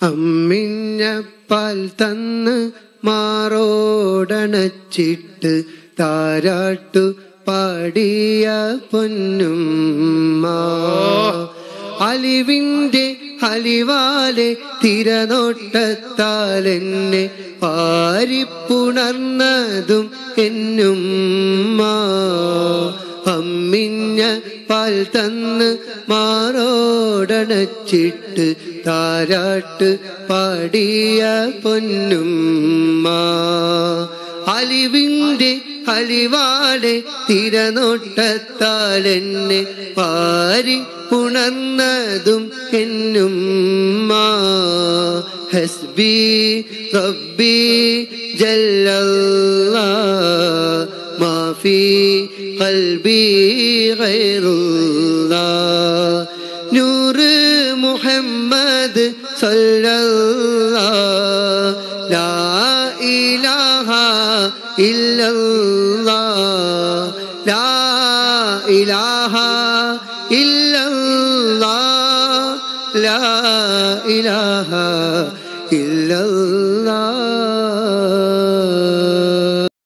അമ്മിഞ്ഞ പാൽ തന്ന് മാറോടണച്ചിട്ട് താരാട്ടു പാടിയ പൊന്നുമ്മ. അലിവിന്റെ അലിവാലെ തിരനോട്ടത്താലെന്നെ പാരിപ്പുണർന്നതും എന്നുമ്മ. അമ്മിഞ്ഞ പാൽ തന്ന് മാറോടണച്ചിട്ട് താരാട്ട് പാടിയ പൊന്നുമ്മ. അലിവിന്റെ അലിവാലെ തിരനോട്ടത്താലെന്നെ പാരി ഉണർന്നതും എന്നുമ്മ. ഹസ്ബി റബ്ബി ജല്ലല്ലാഹ് മാഫി ഖൽബി ഗൈറുല്ലാഹ്. നൂറ് മുഹമ്മദ് സല്ലല്ലാഹ് ലാ ഇലാഹ ഇല്ലല്ലാഹ് ലാ ഇലാഹ ഇല്ലല്ലാഹ് ലാ ഇലാഹ ഇല്ലല്ലാഹ്.